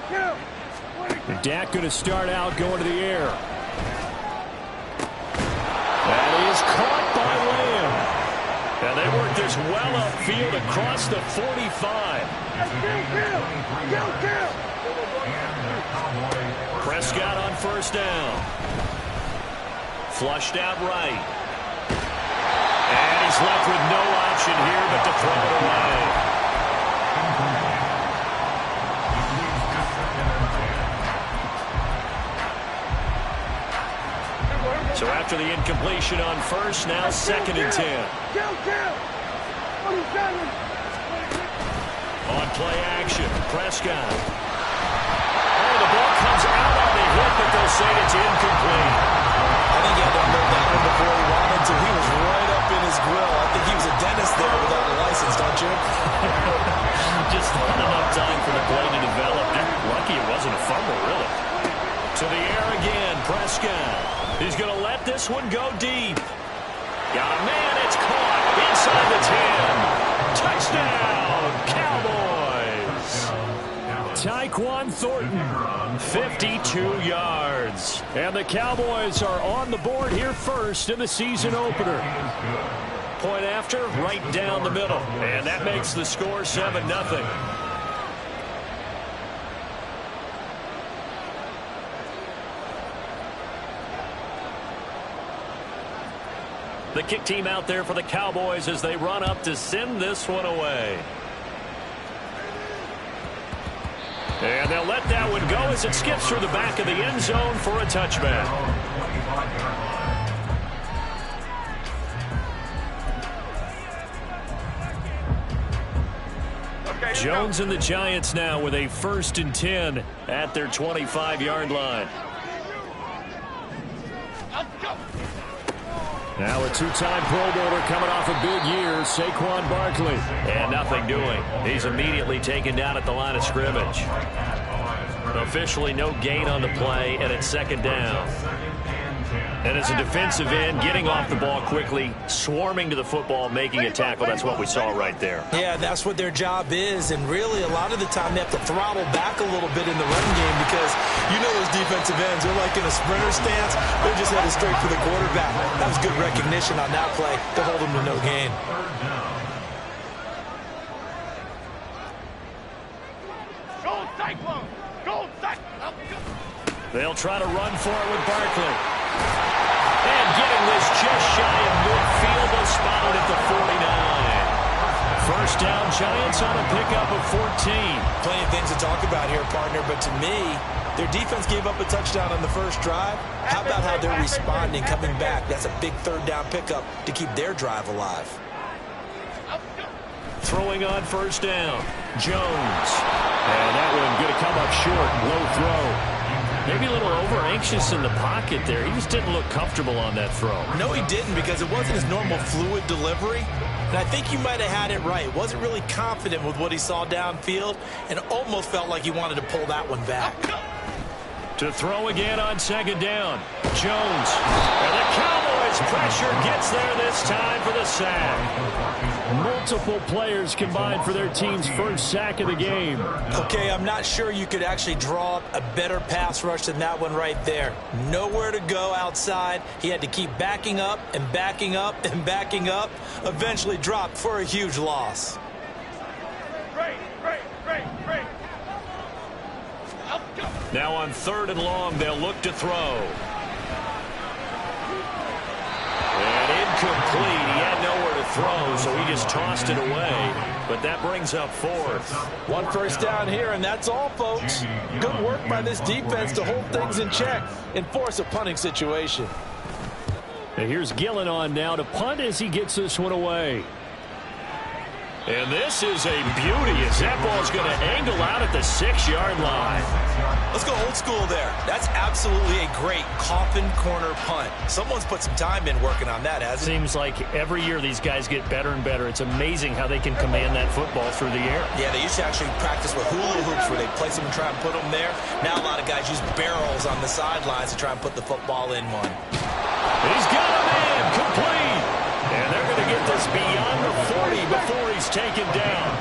And Dak going to start out going to the air. That is caught by Lamb. And they work this well upfield across the 45. Prescott on first down. Flushed out right. And he's left with no option here but to throw it away. So after the incompletion on first, now 2nd and 10. On play action, Prescott. Oh, the ball comes out on the hit, but they'll say it's incomplete. I think he had to know that one before he wanted to. He was right up in his grill. I think he was a dentist there without a license, don't you? Just not enough time for the play to develop. Lucky it wasn't a fumble, really. To the air again, Prescott. He's going to let this one go deep. Got a man, it's caught inside the 10. Touchdown, Cowboys. Tyquan Thornton, 52 yards. And the Cowboys are on the board here first in the season opener. Point after, right down the middle. And that makes the score 7-0. The kick team out there for the Cowboys as they run up to send this one away. And they'll let that one go as it skips through the back of the end zone for a touchback. Jones and the Giants now with a 1st and 10 at their 25-yard line. Now a 2-time Pro Bowler coming off a big year, Saquon Barkley. And nothing doing. He's immediately taken down at the line of scrimmage. Officially no gain on the play, and it's 2nd down. And as a defensive end, getting off the ball quickly, swarming to the football, making a tackle. That's what we saw right there. Yeah, that's what their job is. And really, a lot of the time, they have to throttle back a little bit in the run game because you know those defensive ends, they're like in a sprinter stance. They're just headed straight for the quarterback. That was good recognition on that play to hold them to no gain. They'll try to run for it with Barkley. And getting this just shy of midfield, they'll spot it at the 49. First down, Giants on a pickup of 14. Plenty of things to talk about here, partner, but to me, their defense gave up a touchdown on the first drive. How about how they're responding, coming back? That's a big 3rd down pickup to keep their drive alive. Throwing on first down, Jones. And that one going to come up short, low throw. Maybe a little over-anxious in the pocket there. He just didn't look comfortable on that throw. No, he didn't, because it wasn't his normal fluid delivery. And I think you might have had it right. Wasn't really confident with what he saw downfield and almost felt like he wanted to pull that one back. To throw again on 2nd down, Jones. And the Cowboys pressure gets there this time for the sack. Multiple players combined for their team's first sack of the game. Okay, I'm not sure you could actually draw up a better pass rush than that one right there. Nowhere to go outside. He had to keep backing up and backing up and backing up. Eventually dropped for a huge loss. Now on 3rd and long, they'll look to throw. And incomplete. He had nowhere to throw, so he just tossed it away. But that brings up 4th. 1 first down here, and that's all, folks. Good work by this defense to hold things in check and force a punting situation. And here's Gillen on now to punt as he gets this one away. And this is a beauty as that ball's going to angle out at the 6-yard line. Let's go old school there. That's absolutely a great coffin corner punt. Someone's put some time in working on that, hasn't it? Seems like every year these guys get better and better. It's amazing how they can command that football through the air. Yeah, they used to actually practice with hula hoops where they place them and try and put them there. Now a lot of guys use barrels on the sidelines to try and put the football in one. He's got a man complete. And they're going to get this beyond the 40 before he's taken down.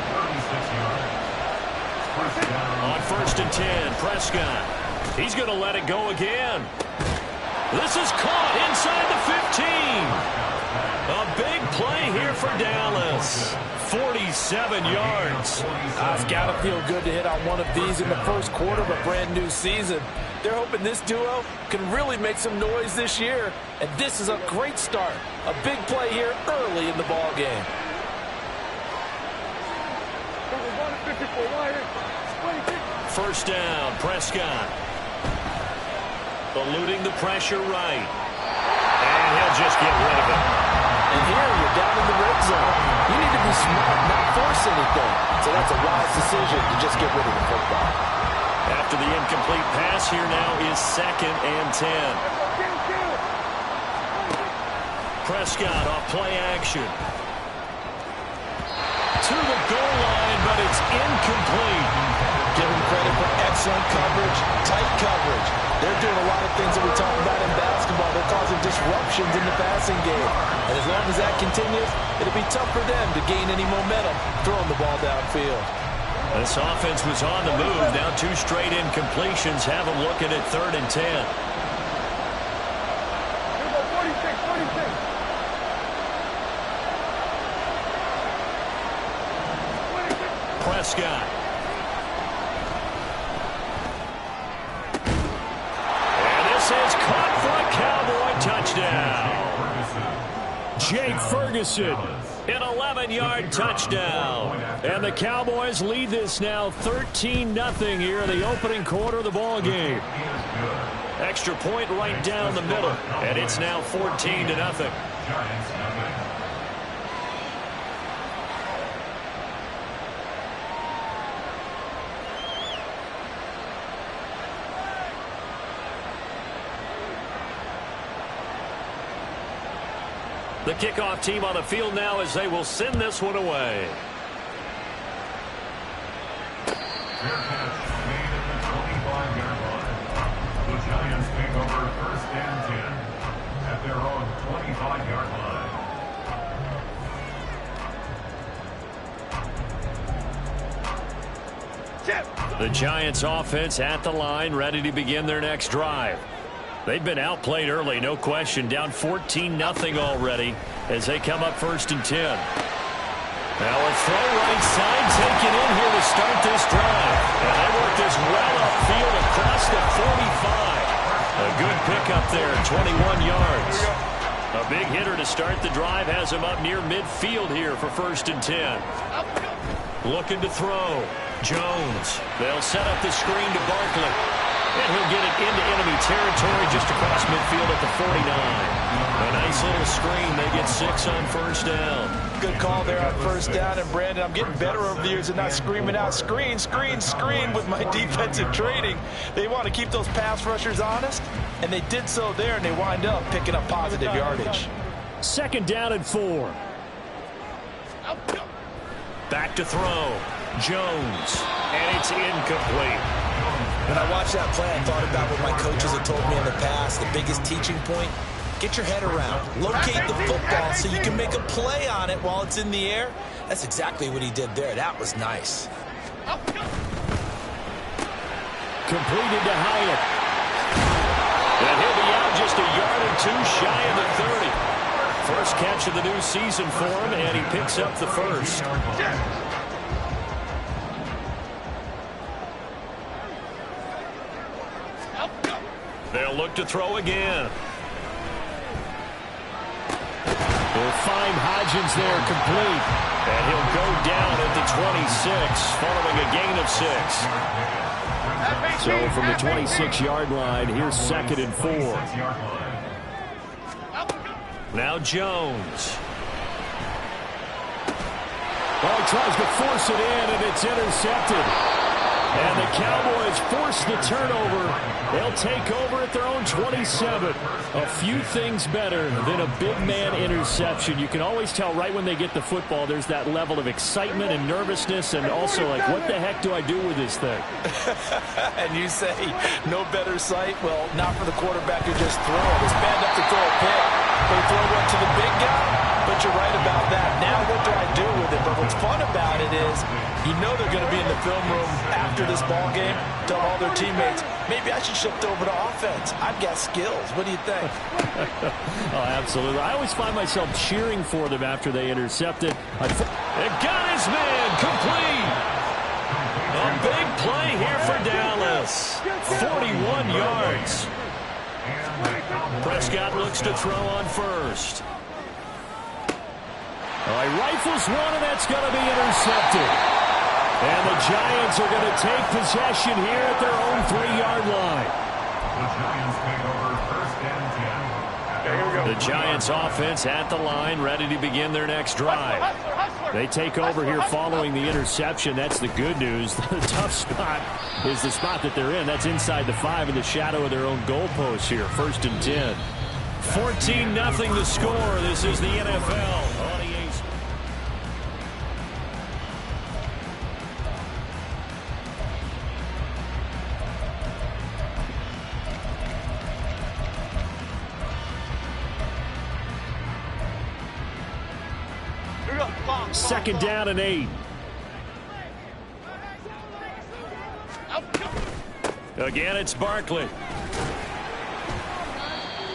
On 1st and 10, Prescott. He's going to let it go again. This is caught inside the 15. A big play here for Dallas. 47 yards. It's got to feel good to hit on one of these in the first quarter of a brand new season. They're hoping this duo can really make some noise this year. And this is a great start. A big play here early in the ball game. First down, Prescott. Eluding the pressure right. And he'll just get rid of it. And here you're down in the red zone. You need to be smart, not force anything. So that's a wise decision to just get rid of the football. After the incomplete pass, here now is 2nd and 10. Prescott off play action. To the goal line, but it's incomplete. Give him credit for excellent coverage, tight coverage. They're doing a lot of things that we talk about in basketball. They're causing disruptions in the passing game. And as long as that continues, it'll be tough for them to gain any momentum throwing the ball downfield. This offense was on the move. Now 2 straight incompletions have them looking at 3rd and 10. Prescott. And this is caught for a Cowboy touchdown. Jake Ferguson, an 11-yard touchdown. And the Cowboys lead this now 13-0 here in the opening quarter of the ball game. Extra point right down the middle, and it's now 14-0. The kickoff team on the field now as they will send this one away. The Giants take over 1st and 10 at their own 25-yard line. The Giants offense at the line, ready to begin their next drive. They've been outplayed early, no question. Down 14-0 already as they come up 1st and 10. Now a throw right side taken in here to start this drive. And they work this well upfield across the 45. A good pickup there, 21 yards. A big hitter to start the drive has him up near midfield here for 1st and 10. Looking to throw. Jones. They'll set up the screen to Barkley. And he'll get it into enemy territory just across midfield at the 49. A nice little screen. They get 6 on 1st down. Good call there on 1st down. And, Brandon, I'm getting better over the years and not screaming out, screen, screen, screen with my defensive training. They want to keep those pass rushers honest, and they did so there, and they wind up picking up positive yardage. 2nd down and 4. Back to throw. Jones. And it's incomplete. When I watched that play, I thought about what my coaches had told me in the past. The biggest teaching point, get your head around. Locate the football so you can make a play on it while it's in the air. That's exactly what he did there. That was nice. Completed to Hyatt. And he'll be out just a yard or 2 shy of the 30. First catch of the new season for him, and he picks up the 1st. They'll look to throw again. They'll find Hodgins there complete. And he'll go down at the 26, following a gain of 6. So from the 26-yard line, here's 2nd and 4. Now Jones. Well, he tries to force it in, and it's intercepted. And the Cowboys force the turnover. They'll take over at their own 27. A few things better than a big man interception. You can always tell right when they get the football, there's that level of excitement and nervousness, and also like, what the heck do I do with this thing? And you say, no better sight? Well, not for the quarterback to just throw. He's banned up to throw a pick. But he throw one to the big guy. but you're right about that. Now what do I do with it? But what's fun about it is you know they're going to be in the film room after this ball game, tell all their teammates, maybe I should shift over to offense. I've got skills. What do you think? Oh, absolutely. I always find myself cheering for them after they intercept it. It got his man complete. A big play here for Dallas. 41 yards. Prescott looks to throw on first. He rifles one, and that's going to be intercepted. And the Giants are going to take possession here at their own 3-yard line. The Giants take over 1st and 10. The Giants offense at the line, ready to begin their next drive. They take over here following the interception. That's the good news. The tough spot is the spot that they're in. That's inside the 5 in the shadow of their own goalpost here. 1st and 10. 14-0 the score. This is the NFL. On EA's. Second down and 8. Again, it's Barkley.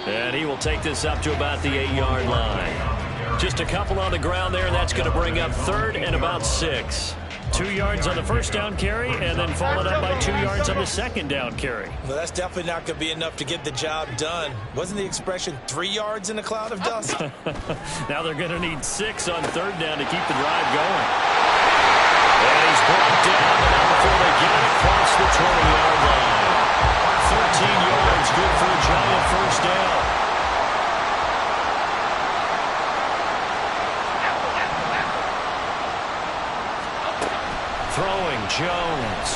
And he will take this up to about the 8-yard line. Just a couple on the ground there, and that's going to bring up 3rd and about 6. 2 yards on the 1st down carry, and then followed up by 2 yards on the 2nd down carry. Well, that's definitely not going to be enough to get the job done. Wasn't the expression 3 yards in a cloud of dust? Now they're going to need 6 on 3rd down to keep the drive going. And he's brought down, but not before they get it across the 20-yard line. 13 yards, good for a Giant 1st down. Throwing, Jones.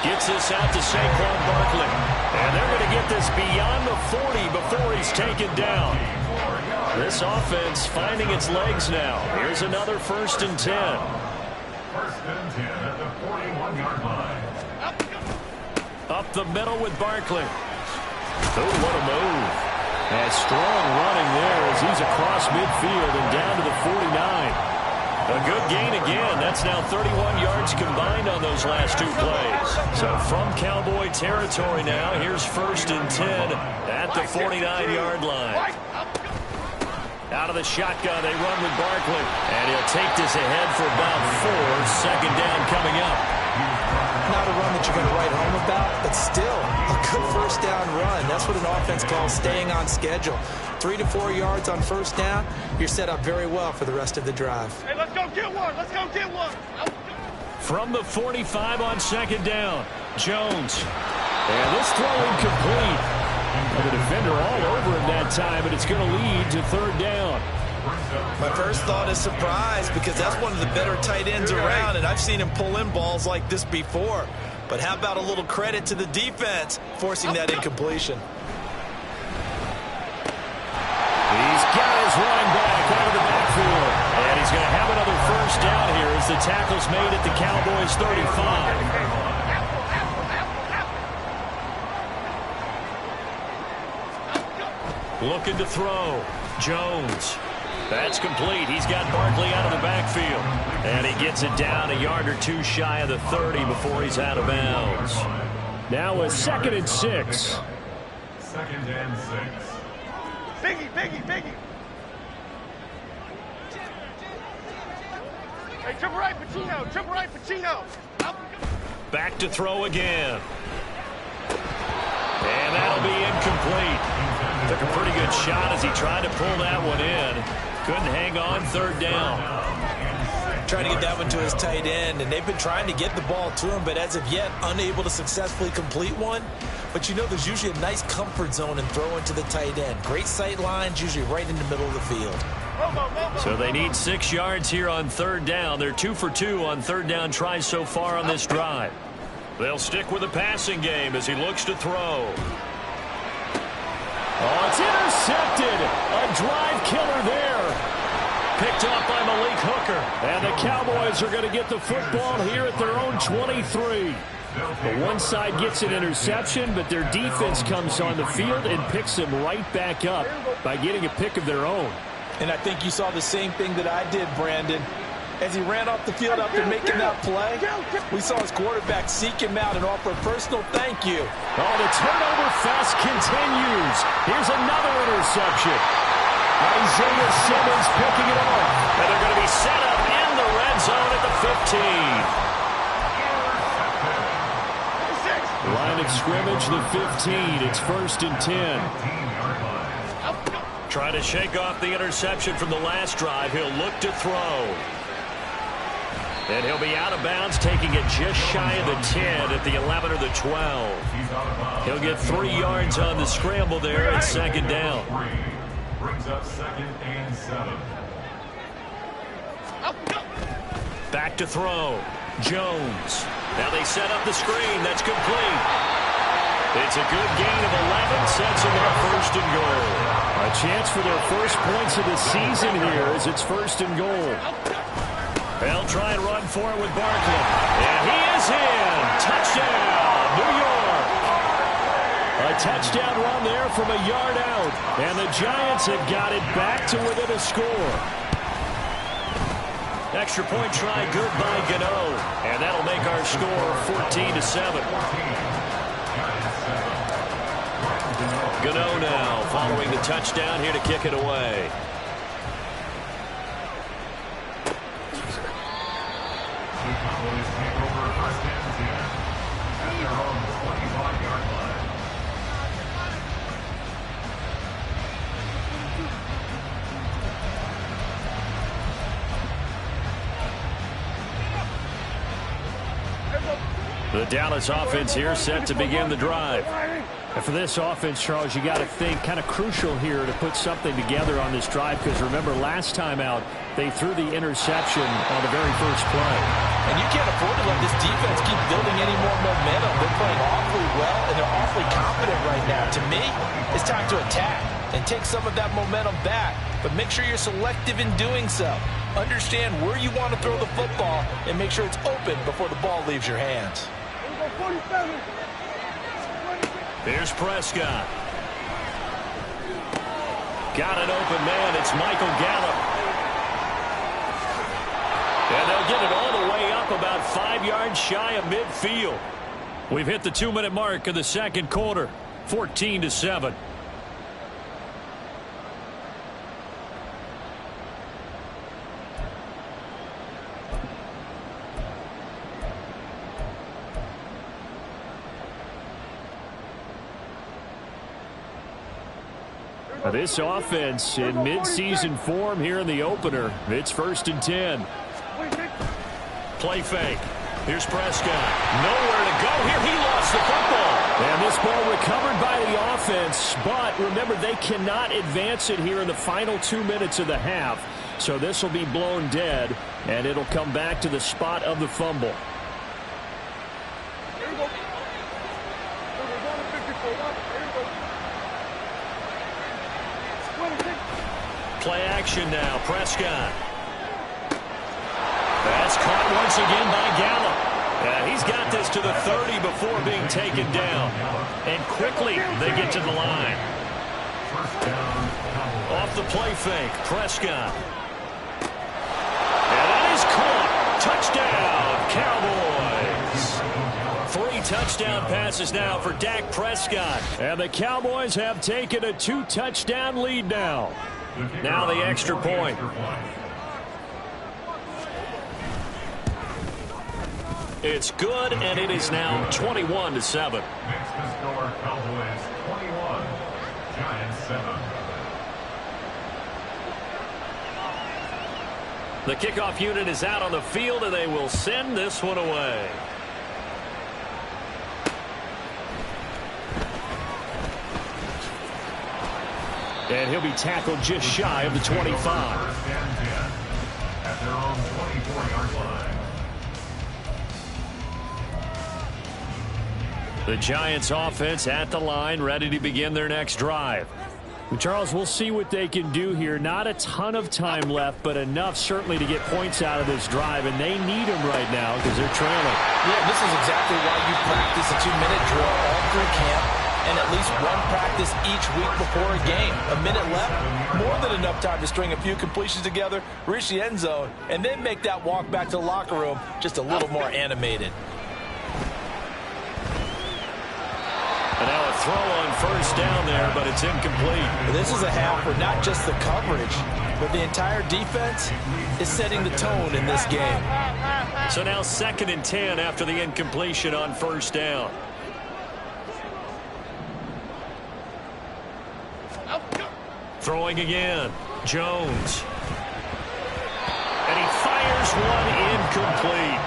Gets this out to Saquon Barkley. And they're going to get this beyond the 40 before he's taken down. This offense finding its legs now. Here's another 1st and 10. 1st and 10 at the 41-yard line. Up the middle with Barkley. Oh, what a move. And strong running there as he's across midfield and down to the 49. A good gain again. That's now 31 yards combined on those last 2 plays. So from Cowboy territory now, here's 1st and 10 at the 49-yard line. Out of the shotgun, they run with Barkley. And he'll take this ahead for about 4. 2nd down coming up. Not a run that you're going to write home about, but still a good 1st down run. That's what an offense calls staying on schedule. 3 to 4 yards on 1st down, you're set up very well for the rest of the drive. Hey, let's go get one. Let's go get one. From the 45 on 2nd down, Jones. And this throw incomplete. The defender all over him that time, but it's going to lead to 3rd down. My first thought is surprise because that's one of the better tight ends around, and I've seen him pull in balls like this before. But how about a little credit to the defense forcing that incompletion? He's got his running back out of the backfield. And he's going to have another 1st down here as the tackle's made at the Cowboys' 35. Looking to throw. Jones. That's complete. He's got Barkley out of the backfield. And he gets it down a yard or 2 shy of the 30 before he's out of bounds. Now a 2nd and 6. 2nd and 6. Biggie. Hey, triple right, Pacino. Back to throw again. And that'll be incomplete. Took a pretty good shot as he tried to pull that one in. Couldn't hang on. 3rd down. Trying to get that one to his tight end, and they've been trying to get the ball to him, but as of yet, unable to successfully complete one. But you know there's usually a nice comfort zone in throwing to the tight end. Great sight lines, usually right in the middle of the field. So they need 6 yards here on 3rd down. They're 2 for 2 on 3rd down tries so far on this drive. They'll stick with the passing game as he looks to throw. Oh, it's intercepted. A drive killer there. Picked off by Malik Hooker. And the Cowboys are going to get the football here at their own 23. The one side gets an interception, but their defense comes on the field and picks them right back up by getting a pick of their own. And I think you saw the same thing that I did, Brandon. As he ran off the field after making that play, we saw his quarterback seek him out and offer a personal thank you. Oh, the turnover fest continues. Here's another interception. Isaiah Simmons picking it off. And they're going to be set up in the red zone at the 15. Line of scrimmage, the 15. It's 1st and 10. Trying to shake off the interception from the last drive. He'll look to throw. And he'll be out of bounds, taking it just shy of the 10 at the 11 or the 12. He'll get 3 yards on the scramble there at 2nd down. Brings up 2nd and 7. Back to throw. Jones. Now they set up the screen. That's complete. It's a good gain of 11. Sets them up 1st and goal. A chance for their first points of the season here as it's 1st and goal. They'll try and run for it with Barkley. And he is in. Touchdown, New York. A touchdown run there from a yard out. And the Giants have got it back to within a score. Extra point try good by Gano. And that'll make our score 14-7. Gano now following the touchdown here to kick it away. The Cowboys take over 1st and 10 at their own 25-yard line. The Dallas offense here set to begin the drive. And for this offense, Charles, you got to think kind of crucial here to put something together on this drive, because remember last time out they threw the interception on the very first play. And you can't afford to let this defense keep building any more momentum. They're playing awfully well, and they're awfully confident right now. To me, it's time to attack and take some of that momentum back, but make sure you're selective in doing so. Understand where you want to throw the football and make sure it's open before the ball leaves your hands. Here's Prescott. Got an open man. It's Michael Gallup. And they'll get it all the way up about 5 yards shy of midfield. We've hit the 2-minute mark of the 2nd quarter. 14-7. This offense in midseason form here in the opener. It's 1st and 10. Play fake. Here's Prescott. Nowhere to go here. He lost the football. And this ball recovered by the offense. But remember, they cannot advance it here in the final 2 minutes of the half. So this will be blown dead, and it'll come back to the spot of the fumble. Play action now. Prescott. That's caught once again by Gallup. And he's got this to the 30 before being taken down. And quickly they get to the line. Off the play fake. Prescott. And that is caught. Touchdown, Cowboys. 3 touchdown passes now for Dak Prescott. And the Cowboys have taken a 2-touchdown lead now. Now the extra point. It's good, and it is now 21-7. Makes the score Cowboys 21, Giants 7. The kickoff unit is out on the field, and they will send this one away. And he'll be tackled just shy of the 25. 1st and 10 at their own 24-yard line. The Giants offense at the line, ready to begin their next drive. Charles, we'll see what they can do here. Not a ton of time left, but enough certainly to get points out of this drive, and they need them right now because they're trailing. Yeah, this is exactly why you practice a 2-minute drill all through camp and at least one practice each week before a game. A minute left, more than enough time to string a few completions together, reach the end zone, and then make that walk back to the locker room just a little more animated. And now a throw on first down there, but it's incomplete. This is a half where not just the coverage, but the entire defense is setting the tone in this game. So now 2nd and 10 after the incompletion on first down. Throwing again. Jones. And he fires one incomplete.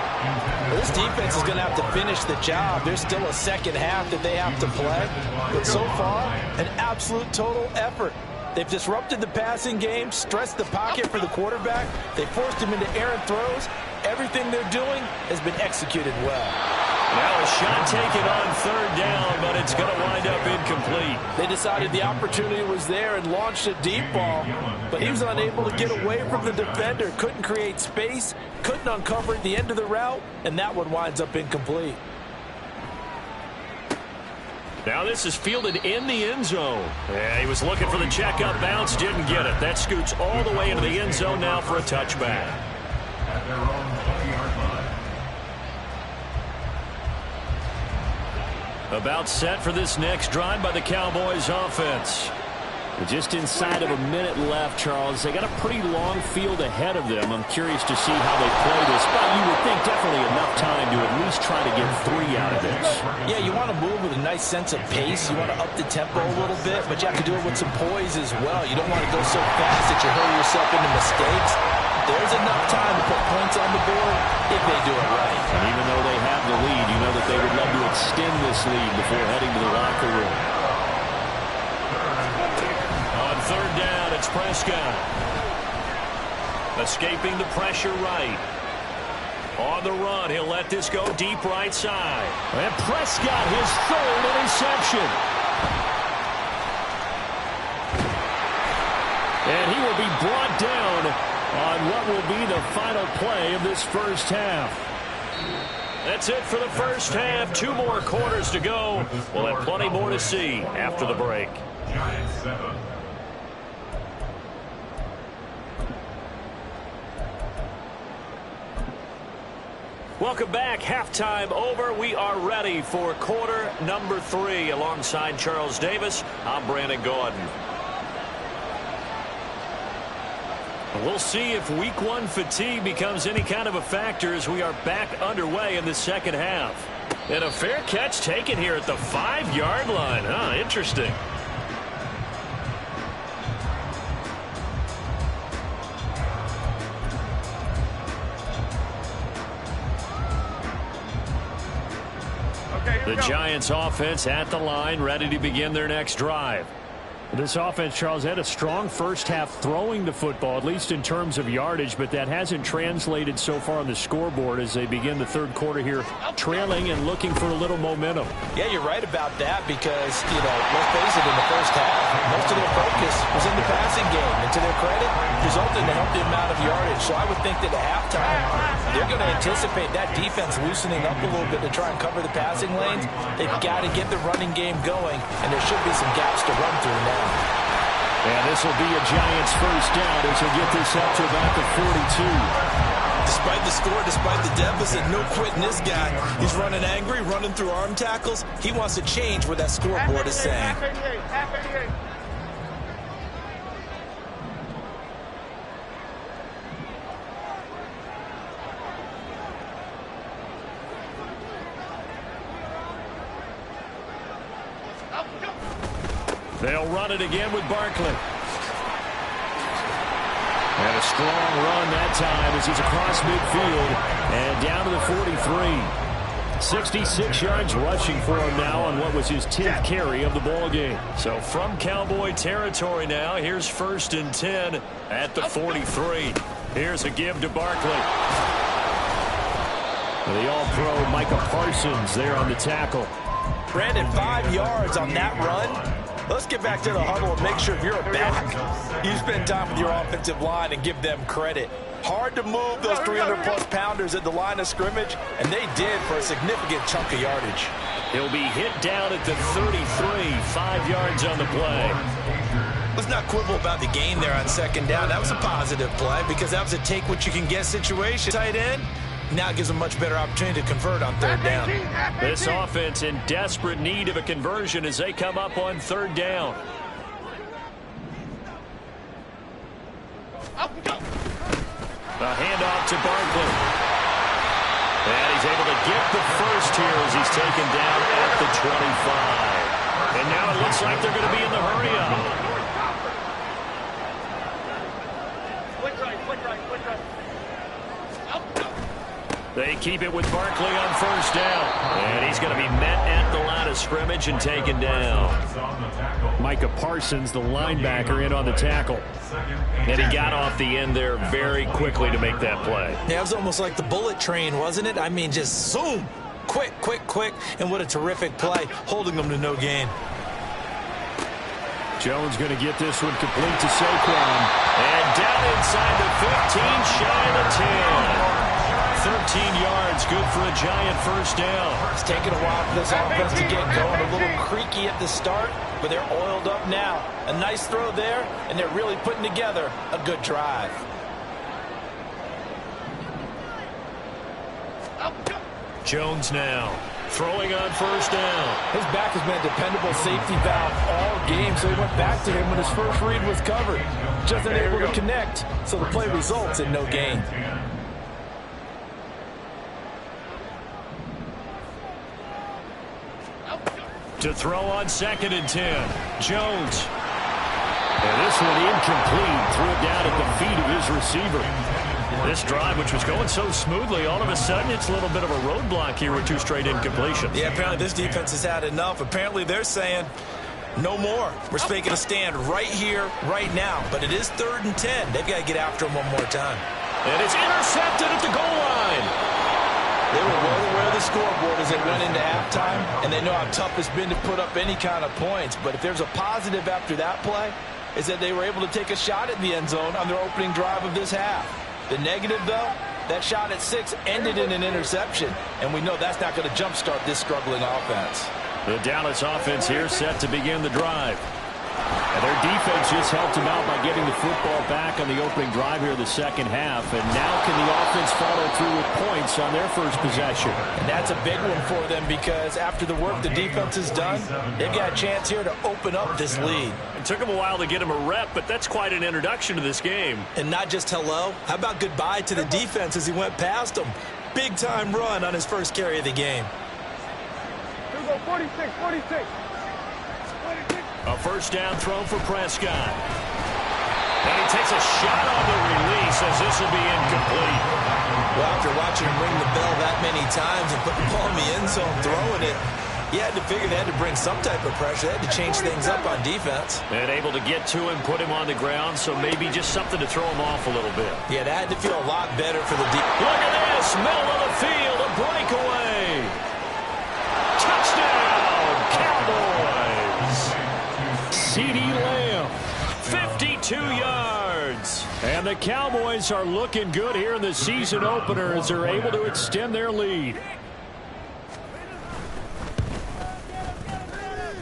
This defense is going to have to finish the job. There's still a second half that they have to play. But so far, an absolute total effort. They've disrupted the passing game, stressed the pocket for the quarterback. They forced him into errant throws. Everything they're doing has been executed well. Now a shot taken on 3rd down, but it's going to wind up incomplete. They decided the opportunity was there and launched a deep ball, but he was unable to get away from the defender. Couldn't create space, couldn't uncover at the end of the route, and that one winds up incomplete. Now this is fielded in the end zone. Yeah, he was looking for the checkup bounce, didn't get it. That scoots all the way into the end zone now for a touchback. At their own 20-yard line. About set for this next drive by the Cowboys offense. Just inside of a minute left, Charles. They got a pretty long field ahead of them. I'm curious to see how they play this, but you would think definitely enough time to at least try to get 3 out of this. Yeah, you want to move with a nice sense of pace. You want to up the tempo a little bit, but you have to do it with some poise as well. You don't want to go so fast that you hurry yourself into mistakes. There's enough time to put points on the board if they do it right. And even though they have the lead, you know that they would love to extend this lead before heading to the locker room. On 3rd down, it's Prescott. Escaping the pressure right. On the run, he'll let this go deep right side. And Prescott, his 3rd interception. And he will be brought down on what will be the final play of this first half. That's it for the first half. 2 more quarters to go. We'll have plenty more to see after the break. Giants 7. Welcome back. Halftime over. We are ready for quarter number 3. Alongside Charles Davis, I'm Brandon Gordon. We'll see if week 1 fatigue becomes any kind of a factor as we are back underway in the second half. And a fair catch taken here at the 5-yard line. Interesting. The Giants offense at the line, ready to begin their next drive. This offense, Charles, had a strong first half throwing the football, at least in terms of yardage, but that hasn't translated so far on the scoreboard as they begin the 3rd quarter here, trailing and looking for a little momentum. Yeah, you're right about that because, let's face it, in the first half, most of their focus was in the passing game. And to their credit, resulted in a healthy amount of yardage. So I would think that at halftime, they're going to anticipate that defense loosening up a little bit to try and cover the passing lanes. They've got to get the running game going, and there should be some gaps to run through now. And this will be a Giants first down as they get this up to about the 42. Despite the score, despite the deficit, no quitting this guy. He's running angry, running through arm tackles. He wants to change what that scoreboard is saying. Half 88, half 88. They'll run it again with Barkley. And a strong run that time as he's across midfield and down to the 43. 66 yards rushing for him now on what was his 10th carry of the ball game. So from Cowboy territory now, here's 1st and 10 at the 43. Here's a give to Barkley. The All-Pro Micah Parsons there on the tackle. Brandon, 5 yards on that run. Let's get back to the huddle and make sure if you're a back, you spend time with your offensive line and give them credit. Hard to move those 300-plus pounders at the line of scrimmage, and they did for a significant chunk of yardage. He'll be hit down at the 33, 5 yards on the play. Let's not quibble about the gain there on second down. That was a positive play because that was a take-what-you-can-get situation. Tight end, now it gives them a much better opportunity to convert on third down. This offense in desperate need of a conversion as they come up on third down. A handoff to Barkley. And he's able to get the first here as he's taken down at the 25. And now it looks like they're going to be in the hurry-up. They keep it with Barkley on first down. And he's going to be met at the line of scrimmage and taken down. Micah Parsons, the linebacker, in on the tackle. And he got off the end there very quickly to make that play. Yeah, it was almost like the bullet train, wasn't it? I mean, just zoom. Quick, quick, quick. And what a terrific play, holding them to no gain. Jones going to get this one complete to Saquon. And down inside the 15, shy of the 10. 13 yards, good for a giant first down. It's taken a while for this offense to get going. A little creaky at the start, but they're oiled up now. A nice throw there, and they're really putting together a good drive. Jones now throwing on first down. His back has been a dependable safety valve all game, so he went back to him when his first read was covered. Just unable to connect, so the play results in no gain. To throw on 2nd and 10. Jones. And this one incomplete. Threw it down at the feet of his receiver. This drive, which was going so smoothly, all of a sudden it's a little bit of a roadblock here with 2 straight incompletions. Yeah, apparently this defense has had enough. Apparently they're saying no more. We're making a stand right here, right now. But it is 3rd and 10. They've got to get after him one more time. And it's intercepted at the goal line. They were well aware of the scoreboard as they went into halftime, and they know how tough it's been to put up any kind of points. But if there's a positive after that play, is that they were able to take a shot at the end zone on their opening drive of this half. The negative, though, that shot at 6 ended in an interception, and we know that's not going to jumpstart this struggling offense. The Dallas offense here set to begin the drive. And their defense just helped them out by getting the football back on the opening drive here in the second half. And now can the offense follow through with points on their first possession? And that's a big one for them because after the work the defense has done, they've got a chance here to open up this lead. It took them a while to get him a rep, but that's quite an introduction to this game. And not just hello. How about goodbye to the defense as he went past them? Big-time run on his first carry of the game. Here we go, 46, 46. A first down throw for Prescott. And he takes a shot on the release as this will be incomplete. Well, after watching him ring the bell that many times and put the ball in the end zone throwing it, you had to figure they had to bring some type of pressure. They had to change things up on defense. And able to get to him, put him on the ground, so maybe just something to throw him off a little bit. Yeah, that had to feel a lot better for the defense. Look at this, middle of the field, a breakaway. Touchdown, Cowboys. CeeDee Lamb, 52 yards. And the Cowboys are looking good here in the season opener as they're able to extend their lead.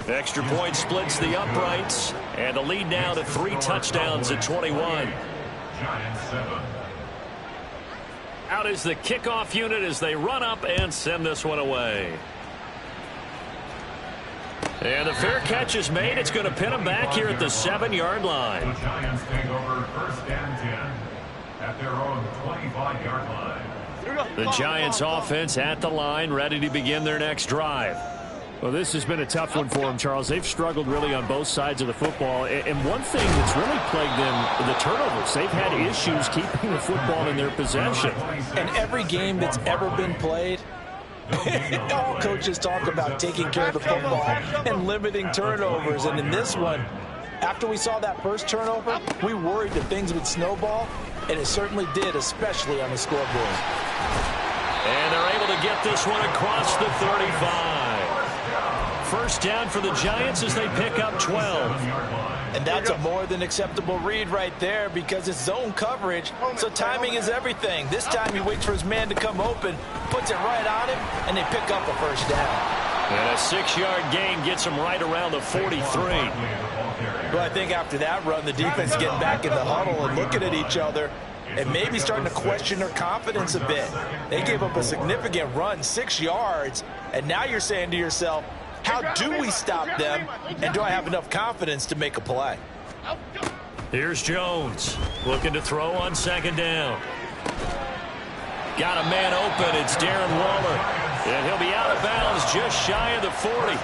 Extra point splits the uprights. And the lead now to 3 touchdowns at 21. Out is the kickoff unit as they run up and send this one away. And the fair catch is made. It's going to pin them back here at the 7-yard line. The Giants take over 1st and 10 at their own 25-yard line. The Giants offense at the line, ready to begin their next drive. Well, this has been a tough one for them, Charles. They've struggled really on both sides of the football. And one thing that's really plagued them, the turnovers. They've had issues keeping the football in their possession. And every game that's ever been played, all coaches talk about taking care of the football and limiting turnovers. And in this one, after we saw that first turnover, we worried that things would snowball, and it certainly did, especially on the scoreboard. And they're able to get this one across the 35. first down for the Giants as they pick up 12. And that's a more than acceptable read right there because it's zone coverage, so timing is everything. This time he waits for his man to come open, puts it right on him, and they pick up a first down. And a 6-yard gain gets him right around the 43. Well, I think after that run, the defense is getting back in the huddle and looking at each other and maybe starting to question their confidence a bit. They gave up a significant run, 6 yards, and now you're saying to yourself, how do we stop them, and do I have enough confidence to make a play? Here's Jones looking to throw on second down. Got a man open. It's Darren Waller. And he'll be out of bounds just shy of the 40.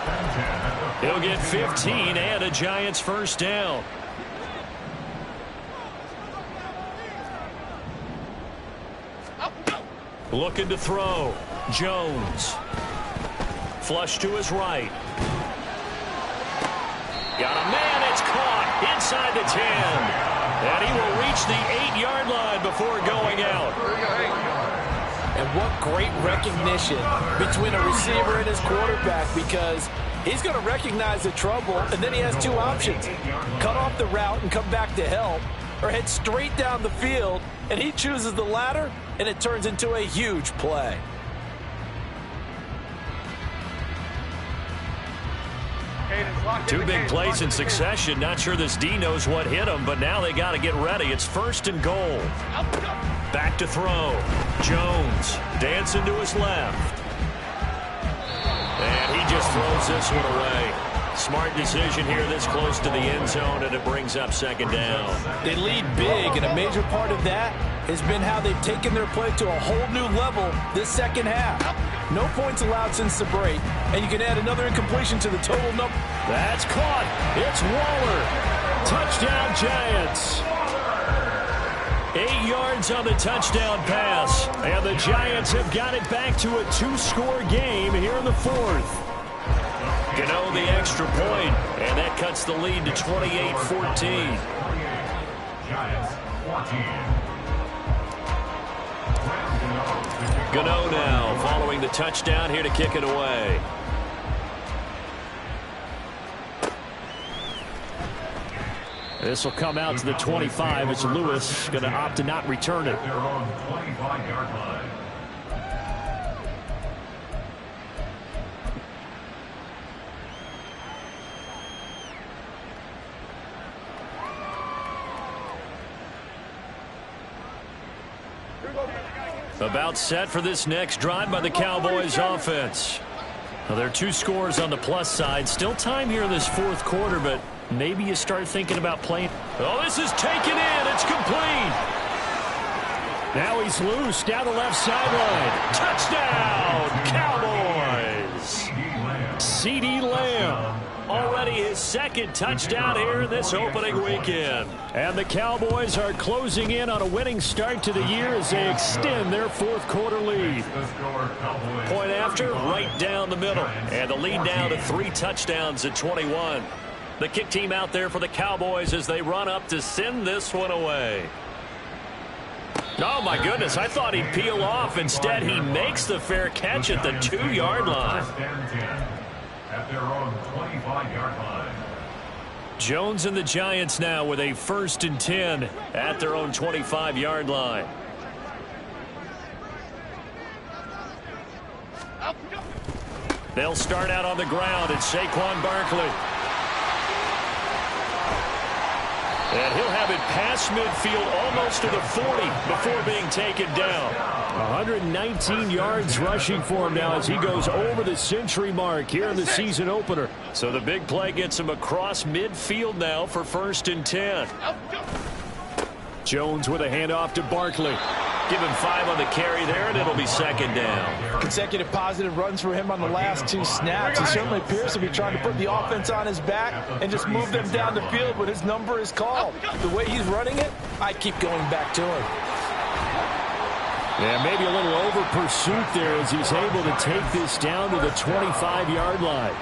He'll get 15 and a Giants first down. Looking to throw. Jones. Flush to his right. Got a man. It's caught inside the 10. And he will reach the 8-yard line before going out. And what great recognition between a receiver and his quarterback, because he's going to recognize the trouble, and then he has two options. Cut off the route and come back to help, or head straight down the field, and he chooses the latter, and it turns into a huge play. Two big plays in succession. Not sure this D knows what hit him, but now they got to get ready. It's 1st and goal. Back to throw. Jones dancing to his left. And he just throws this one away. Smart decision here this close to the end zone, and it brings up second down. They lead big, and a major part of that has been how they've taken their play to a whole new level this second half. No points allowed since the break, and you can add another incompletion to the total number. That's caught. It's Waller. Touchdown, Giants. 8 yards on the touchdown pass, and the Giants have got it back to a 2-score game here in the 4th. Gano the extra point, and that cuts the lead to 28-14. Giants 14. Gano now following the touchdown here to kick it away. This will come out to the 25 as Lewis going to opt to not return it. Their own 25-yard line. About set for this next drive by the Cowboys offense. Now, there are 2 scores on the plus side. Still time here in this 4th quarter, but maybe you start thinking about playing. Oh, this is taken in. It's complete. Now he's loose down the left sideline. Touchdown, Cowboys. CeeDee Lamb. Already his 2nd touchdown here in this opening weekend. And the Cowboys are closing in on a winning start to the year as they extend their 4th quarter lead. Point after, right down the middle. And the lead down to 3 touchdowns at 21. The kick team out there for the Cowboys as they run up to send this one away. Oh, my goodness. I thought he'd peel off. Instead, he makes the fair catch at the 2-yard line. At their own 25-yard line. Jones and the Giants now with a 1st and 10 at their own 25-yard line. They'll start out on the ground. It's Saquon Barkley. And he'll have it past midfield almost to the 40 before being taken down. 119 yards rushing for him now as he goes over the century mark here in the season opener. So the big play gets him across midfield now for 1st and 10. Jones with a handoff to Barkley. Give him 5 on the carry there, and it'll be 2nd down. Consecutive positive runs for him on the last 2 snaps. He certainly appears to be trying to put the offense on his back and just move them down the field when his number is called. The way he's running it, I keep going back to him. Yeah, maybe a little over pursuit there as he's able to take this down to the 25-yard line.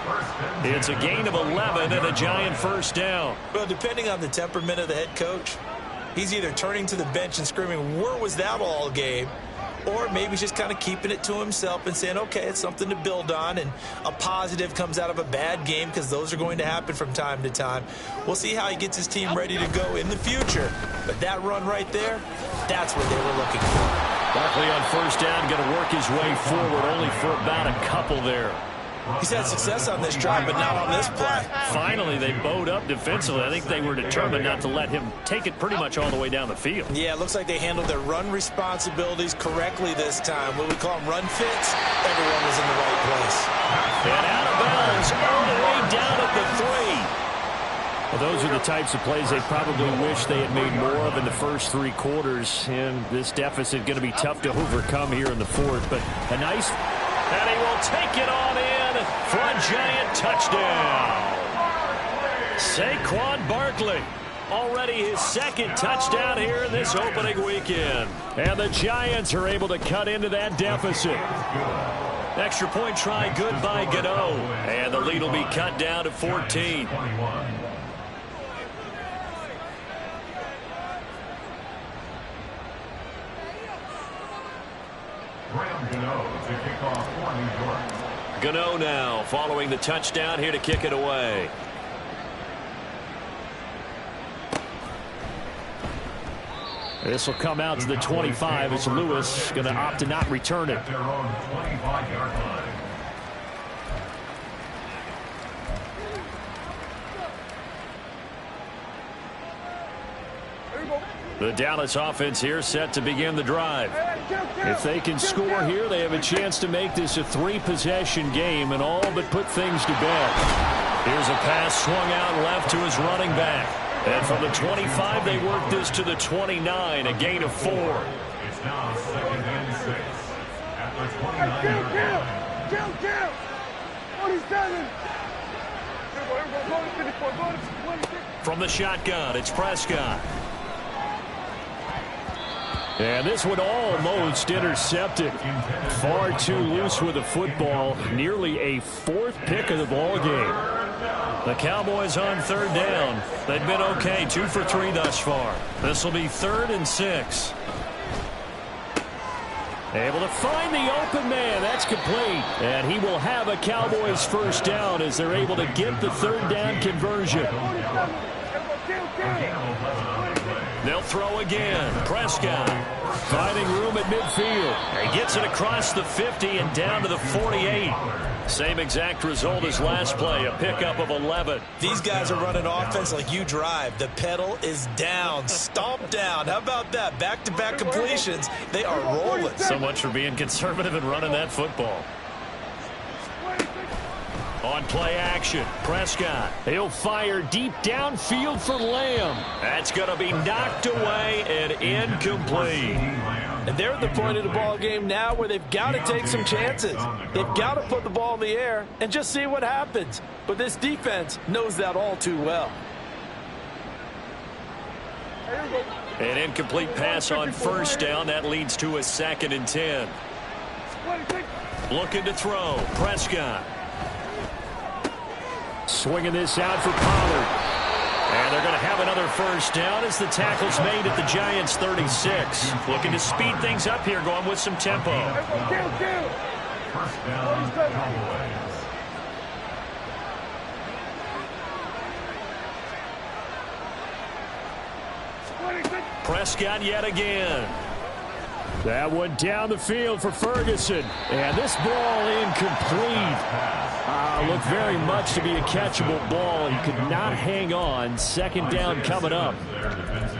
It's a gain of 11 and a Giant first down. Well, depending on the temperament of the head coach, he's either turning to the bench and screaming, "Where was that all game?" or maybe he's just kind of keeping it to himself and saying, okay, it's something to build on, and a positive comes out of a bad game, because those are going to happen from time to time. We'll see how he gets his team ready to go in the future. But that run right there, that's what they were looking for. Barkley on first down, going to work his way forward, only for about a couple there. He's had success on this drive, but not on this play. Finally, they bowed up defensively. I think they were determined not to let him take it pretty much all the way down the field. Yeah, it looks like they handled their run responsibilities correctly this time. What we call them run fits, everyone was in the right place. And out of bounds, all the way down at the 3. Well, those are the types of plays they probably wish they had made more of in the first 3 quarters. And this deficit going to be tough to overcome here in the 4th. But a nice... And he will take it on in for a Giant touchdown. Saquon Barkley, already his 2nd touchdown here in this opening weekend. And the Giants are able to cut into that deficit. Extra point try good by Gano. And the lead will be cut down to 14. Gano now following the touchdown here to kick it away. This will come out to the 25 as Lewis going to opt to not return it. The Dallas offense here set to begin the drive. If they can score here, they have a chance to make this a 3-possession game and all but put things to bed. Here's a pass swung out left to his running back. And from the 25, they work this to the 29, a gain of 4. It's now 2nd and 6. At the 29. Kill! 47! From the shotgun, it's Prescott. And this one almost intercepted. Far too loose with the football. Nearly a 4th pick of the ball game. The Cowboys on 3rd down. They've been okay, 2 for 3 thus far. This will be 3rd and 6. Able to find the open man. That's complete. And he will have a Cowboys 1st down as they're able to get the 3rd down conversion. They'll throw again. Prescott finding room at midfield. He gets it across the 50 and down to the 48. Same exact result as last play, a pickup of 11. These guys are running offense like you drive. The pedal is down, stomped down. How about that? Back-to-back completions. They are rolling. So much for being conservative and running that football. On play action, Prescott. He'll fire deep downfield for Lamb. That's going to be knocked away and incomplete. And they're at the point of the ball game now where they've got to take some chances. They've got to put the ball in the air and just see what happens. But this defense knows that all too well. An incomplete pass on 1st down. That leads to a 2nd and 10. Looking to throw. Prescott. Swinging this out for Pollard. And they're going to have another 1st down as the tackle's made at the Giants' 36. Looking to speed things up here, going with some tempo. 1st down, Cowboys. Prescott yet again. That one down the field for Ferguson. And this ball incomplete. Looked very much to be a catchable ball. He could not hang on. 2nd down coming up.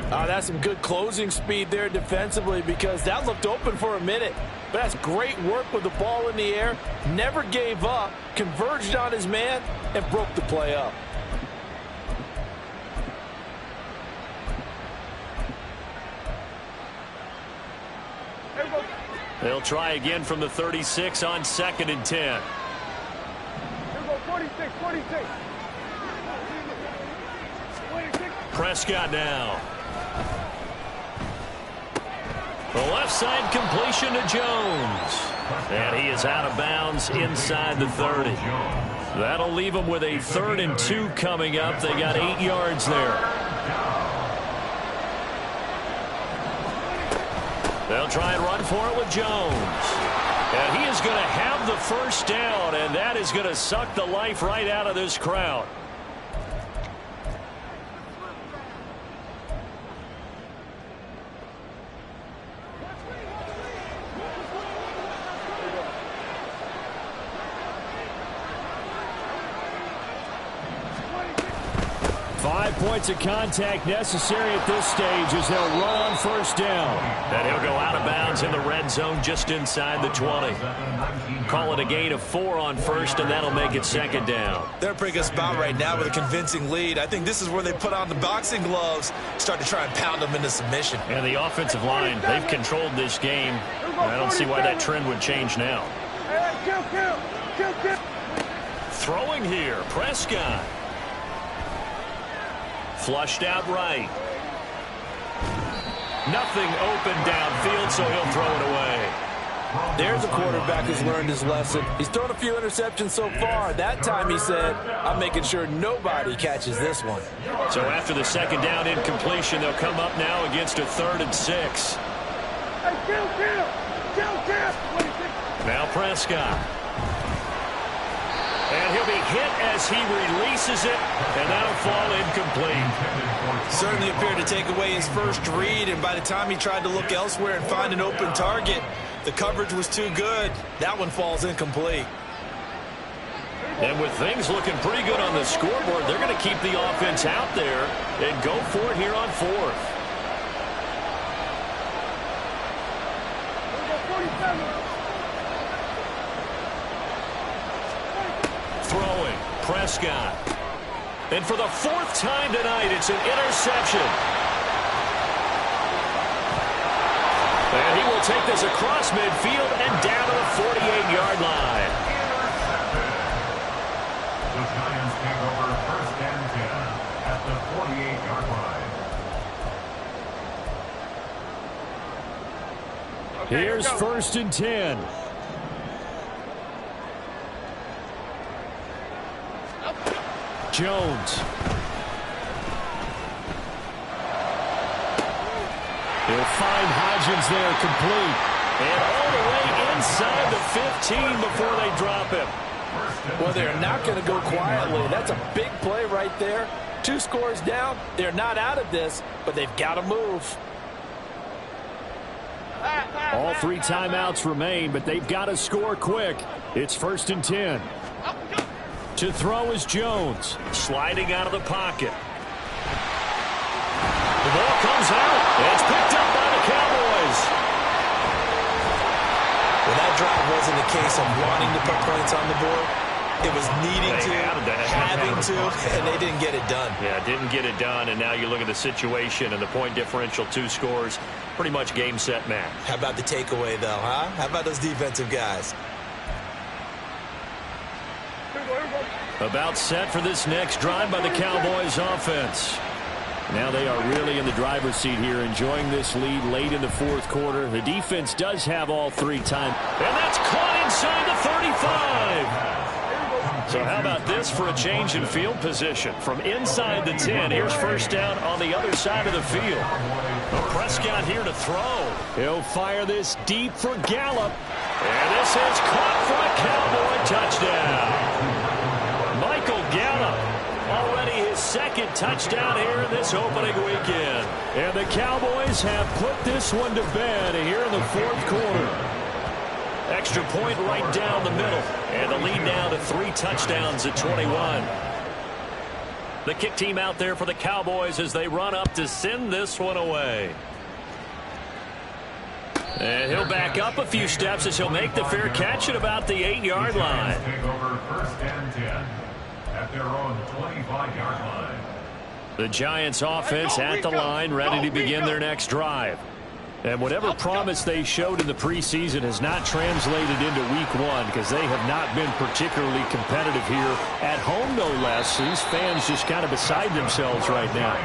That's some good closing speed there defensively, because that looked open for a minute. But that's great work with the ball in the air. Never gave up. Converged on his man and broke the play up. They'll try again from the 36 on 2nd and 10. 46. Prescott now. The left side completion to Jones. And he is out of bounds inside the 30. That'll leave them with a 3rd and 2 coming up. They got 8 yards there. They'll try and run for it with Jones. And he is going to have the first down, and that is going to suck the life right out of this crowd. Points of contact necessary at this stage as they'll run on first down. And he'll go out of bounds in the red zone just inside the 20. Call it a gain of 4 on first, and that'll make it second down. They're in a pretty good spot right now with a convincing lead. I think this is where they put on the boxing gloves, start to try and pound them into submission. And the offensive line, they've controlled this game. I don't see why that trend would change now. Throwing here, Prescott. Flushed out right. Nothing open downfield, so he'll throw it away. There's a quarterback who's learned his lesson. He's thrown a few interceptions so far. That time he said, I'm making sure nobody catches this one. So after the second down incompletion, they'll come up now against a 3rd and 6. Now Prescott. And he'll be hit as he releases it, and that'll fall incomplete. Certainly appeared to take away his first read, and by the time he tried to look elsewhere and find an open target, the coverage was too good. That one falls incomplete. And with things looking pretty good on the scoreboard, they're going to keep the offense out there and go for it here on 4th. Throwing, Prescott. And for the 4th time tonight, it's an interception. And he will take this across midfield and down to the 48-yard line. The Giants take over 1st and 10 at the 48-yard line. Okay, here's 1st and 10. Jones. He'll find Hodgins there, complete. And all the way inside the 15 before they drop him. Well, they're not going to go quietly. That's a big play right there. 2 scores down. They're not out of this, but they've got to move. All 3 timeouts remain, but they've got to score quick. It's 1st and 10. To throw is Jones, sliding out of the pocket. The ball comes out. It's picked up by the Cowboys. Well, that drive wasn't a case of wanting to put points on the board. It was needing to, having to, and they didn't get it done. Yeah, didn't get it done, and now you look at the situation and the point differential, 2 scores, pretty much game, set, match. How about the takeaway, though, huh? How about those defensive guys? About set for this next drive by the Cowboys offense. Now they are really in the driver's seat here, enjoying this lead late in the 4th quarter. The defense does have all 3 times. And that's caught inside the 35. So how about this for a change in field position? From inside the 10, here's 1st down on the other side of the field. Prescott here to throw. He'll fire this deep for Gallup. And this is caught for a Cowboy touchdown. Michael Gallup, already his 2nd touchdown here in this opening weekend. And the Cowboys have put this one to bed here in the 4th quarter. Extra point right down the middle. And the lead now to 3 touchdowns at 21. The kick team out there for the Cowboys as they run up to send this one away. And he'll back up a few steps as he'll make the fair catch at about the 8-yard line. Take over 1st and 10 at their own 25-yard line. The Giants offense at the line, ready to begin their next drive. And whatever promise they showed in the preseason has not translated into week 1 because they have not been particularly competitive here at home, no less. These fans just kind of beside themselves right now.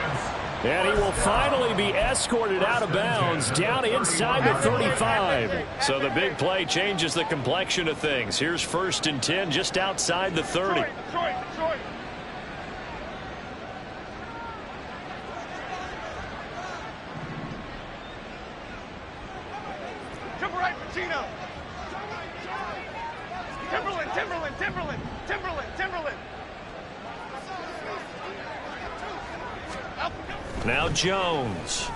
And he will finally be escorted out of bounds down inside the 35. So the big play changes the complexion of things. Here's 1st and 10 just outside the 30. Timberland. Now Jones.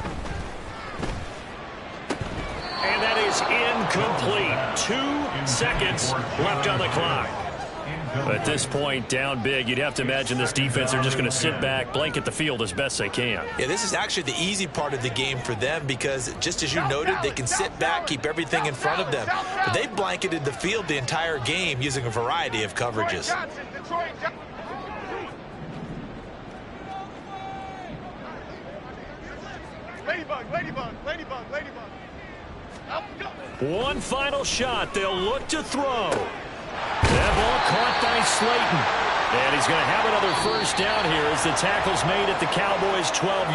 And that is incomplete. 2 seconds left on the clock. At this point, down big, you'd have to imagine this defense are just going to sit back, blanket the field as best they can. Yeah, this is actually the easy part of the game for them because, just as you noted, they can sit back, keep everything in front of them. But they've blanketed the field the entire game using a variety of coverages. Ladybug. One final shot. They'll look to throw. That ball caught by Slayton. And he's going to have another first down here as the tackle's made at the Cowboys' 12-yard